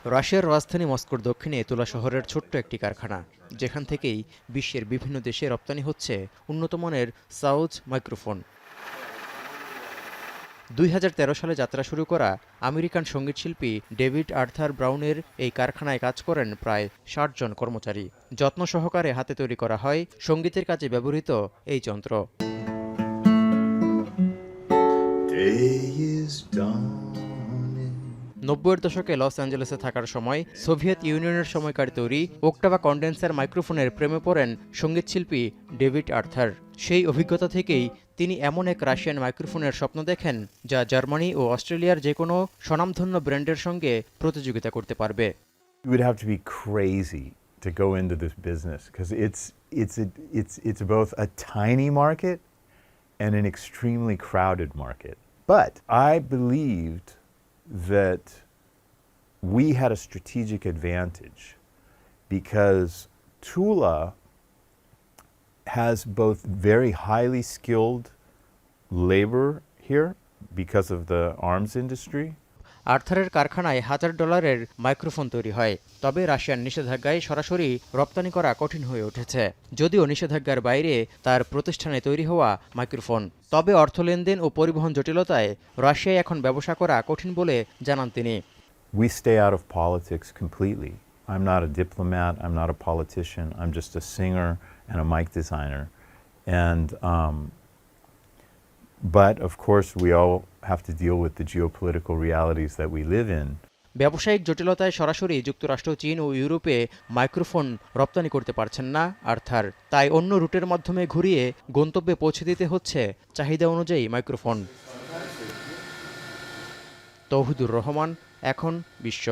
রাশিয়ার রাজধানী মস্কোর দক্ষিণে তুলা শহরের ছোট্ট একটি কারখানা, যেখান থেকেই বিশ্বের বিভিন্ন দেশে রপ্তানি হচ্ছে উন্নতমানের সাউজ মাইক্রোফোন। ২০১৩ সালে যাত্রা শুরু করা আমেরিকান সঙ্গীতশিল্পী ডেভিড আর্থার ব্রাউনের এই কারখানায় কাজ করেন প্রায় ৬০ জন কর্মচারী। যত্ন সহকারে হাতে তৈরি করা হয় সঙ্গীতের কাজে ব্যবহৃত এই যন্ত্র। নব্বইয়ের দশকে লস অ্যাঞ্জেলেসে থাকার সময় সোভিয়েত ইউনিয়নের সময়কার তৈরি ওক্টাভা কন্ডেন্সার মাইক্রোফোনের প্রেমে পড়েন সঙ্গীতশিল্পী ডেভিড আর্থার। সেই অভিজ্ঞতা থেকেই তিনি এমন এক রাশিয়ান মাইক্রোফোনের স্বপ্ন দেখেন যা জার্মানি ও অস্ট্রেলিয়ার যে কোনো স্বনামধন্য ব্র্যান্ডের সঙ্গে প্রতিযোগিতা করতে পারবে। You would have to be crazy to go into this business because it's both a tiny market and an extremely crowded market. But I believed that we had a strategic advantage because Tula has both very highly skilled labor here because of the arms industry. আর্থারের কারখানায় $১,০০০ microphone তৈরি হয়, তবে রাশিয়ার নিষেধাজ্ঞায় সরাসরি রপ্তানি করা কঠিন হয়ে উঠেছে। যদিও নিষেধাজ্ঞার বাইরে তার প্রতিষ্ঠানে তৈরি হওয়া মাইক্রোফোন, তবে অর্থ লেনদেন ও পরিবহন জটিলতায় রাশিয়ায় এখন ব্যবসা করা কঠিন বলে জানান তিনি। We stay out of politics completely. I'm not a diplomat, I'm not a politician, I'm just a singer and a mic designer. And but of course we all have to deal with the geopolitical realities that we live in. ব্যবসায়িক জটিলতায় সরাসরি যুক্তরাষ্ট্র, চীন ও ইউরোপে microphone রপ্তানি করতে পারছেন না আর্থার। তাই অন্য রুটের মাধ্যমে ঘুরিয়ে গন্তব্যে পৌঁছে দিতে হচ্ছে চাহিদা অনুযায়ী মাইক্রোফোন। তৌহিদুর রহমান, এখন বিশ্ব।